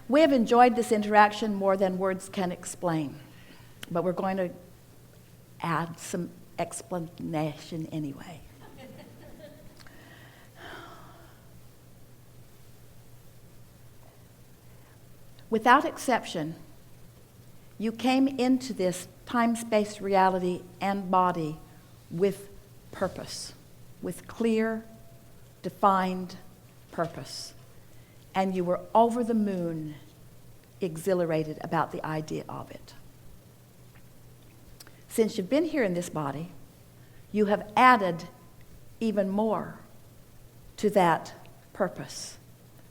We have enjoyed this interaction more than words can explain, but we're going to add some explanation anyway. Without exception, you came into this time-space reality and body with purpose, with clear, defined purpose. And you were over the moon exhilarated about the idea of it. Since you've been here in this body, you have added even more to that purpose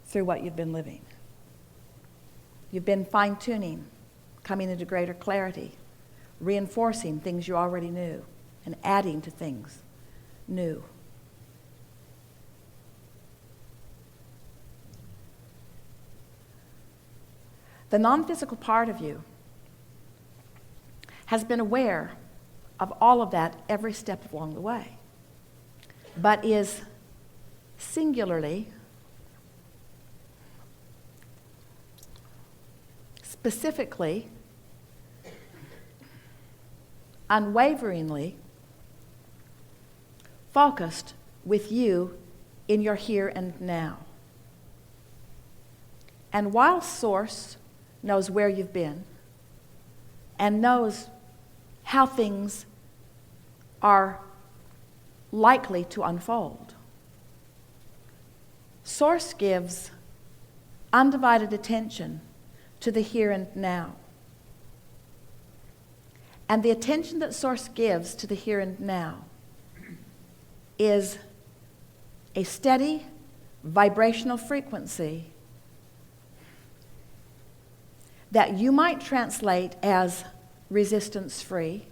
through what you've been living. You've been fine-tuning, coming into greater clarity, reinforcing things you already knew, and adding to things new. The non-physical part of you has been aware of all of that every step along the way, but is singularly, specifically, unwaveringly focused with you in your here and now. And while Source knows where you've been and knows how things are likely to unfold, Source gives undivided attention to the here and now. And the attention that Source gives to the here and now is a steady vibrational frequency that you might translate as resistance-free,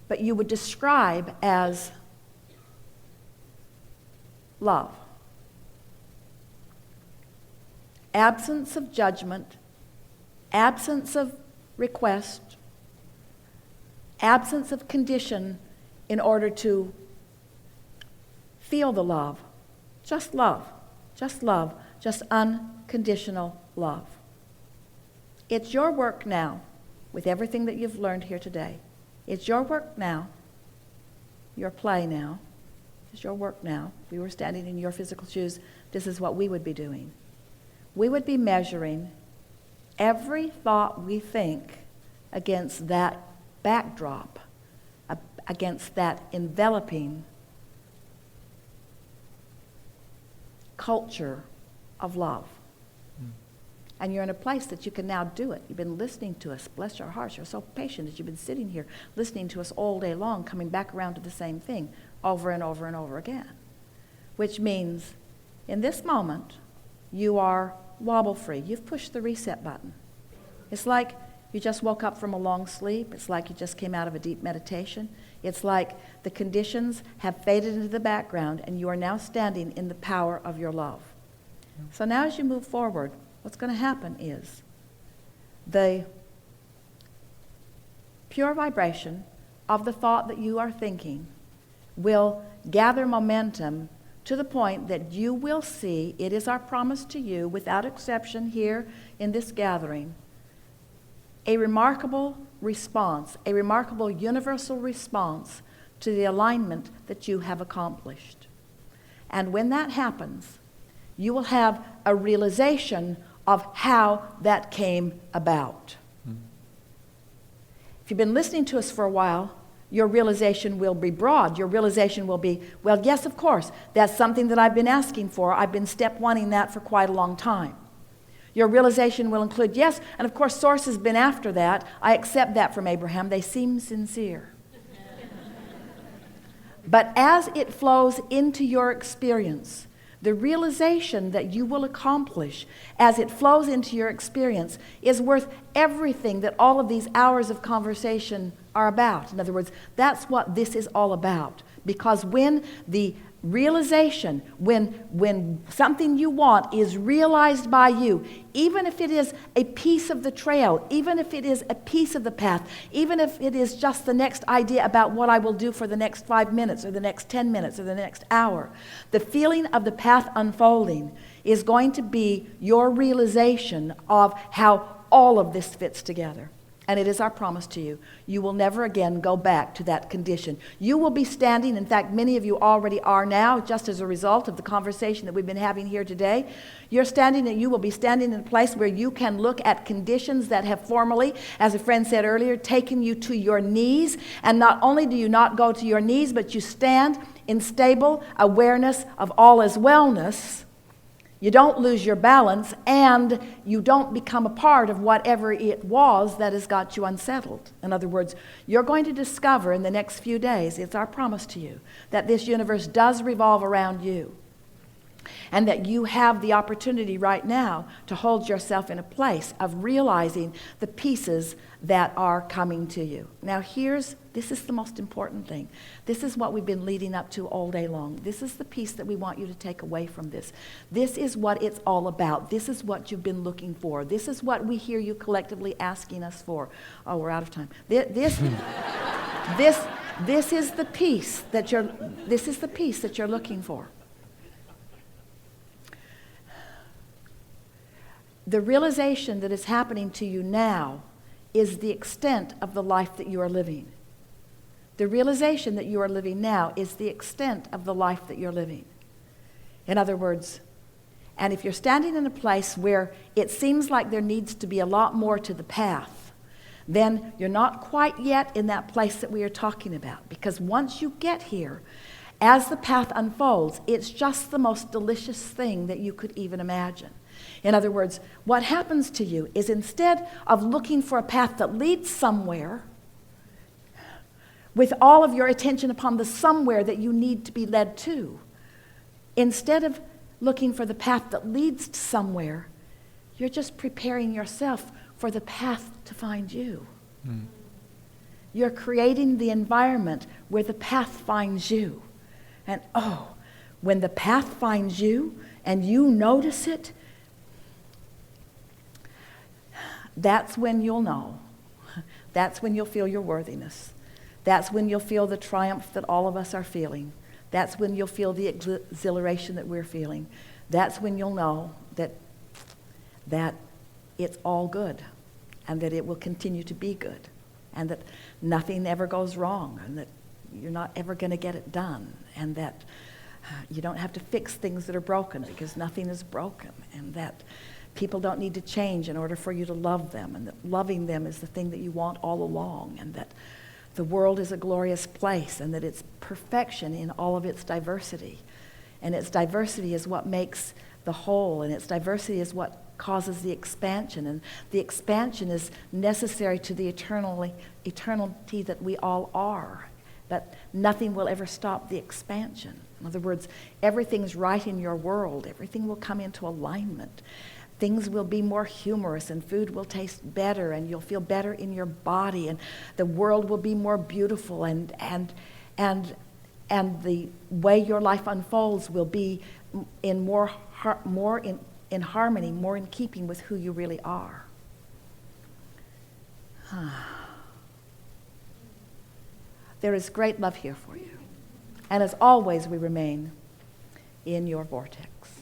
but you would describe as love. Absence of judgment, absence of request, absence of condition in order to feel the love. Just love, just love, just unconditional love. It's your work now, with everything that you've learned here today. It's your work now, your play now. It's your work now. If we were standing in your physical shoes, this is what we would be doing. We would be measuring every thought we think against that backdrop, against that enveloping culture of love. And you're in a place that you can now do it. You've been listening to us. Bless your hearts. You're so patient that you've been sitting here listening to us all day long, coming back around to the same thing over and over and over again. Which means, in this moment, you are wobble-free. You've pushed the reset button. It's like you just woke up from a long sleep. It's like you just came out of a deep meditation. It's like the conditions have faded into the background and you are now standing in the power of your love. So now as you move forward, what's going to happen is the pure vibration of the thought that you are thinking will gather momentum to the point that you will see, it is our promise to you, without exception here in this gathering, a remarkable response, a remarkable universal response to the alignment that you have accomplished. And when that happens, you will have a realization of how that came about. If you've been listening to us for a while, your realization will be broad. Your realization will be, well, yes, of course, that's something that I've been asking for. I've been step one-ing that for quite a long time. Your realization will include, yes, and of course, Source has been after that. I accept that from Abraham. They seem sincere. But as it flows into your experience, the realization that you will accomplish as it flows into your experience is worth everything that all of these hours of conversation are about. In other words, that's what this is all about. Because when the realization, when something you want is realized by you, even if it is a piece of the trail, even if it is a piece of the path, even if it is just the next idea about what I will do for the next 5 minutes or the next 10 minutes or the next hour, the feeling of the path unfolding is going to be your realization of how all of this fits together. And it is our promise to you. You will never again go back to that condition. You will be standing, in fact, many of you already are now, just as a result of the conversation that we've been having here today. You will be standing in a place where you can look at conditions that have formerly, as a friend said earlier, taken you to your knees. And not only do you not go to your knees, but you stand in stable awareness of all is wellness. You don't lose your balance, and you don't become a part of whatever it was that has got you unsettled. In other words, you're going to discover in the next few days, it's our promise to you, that this universe does revolve around you, and that you have the opportunity right now to hold yourself in a place of realizing the pieces that are coming to you. Now this is the most important thing. This is what we've been leading up to all day long. This is the piece that we want you to take away from this. This is what it's all about. This is what you've been looking for. This is what we hear you collectively asking us for. Oh, we're out of time. This is the piece that you're looking for. The realization that is happening to you now is the extent of the life that you are living. The realization that you are living now is the extent of the life that you're living. In other words, and if you're standing in a place where it seems like there needs to be a lot more to the path, then you're not quite yet in that place that we are talking about. Because once you get here, as the path unfolds, it's just the most delicious thing that you could even imagine. In other words, what happens to you is instead of looking for a path that leads somewhere, with all of your attention upon the somewhere that you need to be led to, instead of looking for the path that leads to somewhere, you're just preparing yourself for the path to find you. You're creating the environment where the path finds you. And when the path finds you and you notice it, that's when you'll know. That's when you'll feel your worthiness. That's when you'll feel the triumph that all of us are feeling. That's when you'll feel the exhilaration that we're feeling. That's when you'll know that it's all good, and that it will continue to be good, and that nothing ever goes wrong, and that you're not ever going to get it done, and that you don't have to fix things that are broken because nothing is broken, and that people don't need to change in order for you to love them, and that loving them is the thing that you want all along, and that the world is a glorious place, and that it's perfection in all of its diversity. And its diversity is what makes the whole, and its diversity is what causes the expansion, and the expansion is necessary to the eternity that we all are. But nothing will ever stop the expansion. In other words, everything's right in your world. Everything will come into alignment. Things will be more humorous, and food will taste better, and you'll feel better in your body, and the world will be more beautiful, and the way your life unfolds will be in more in harmony, more in keeping with who you really are. There is great love here for you. And as always, we remain in your vortex.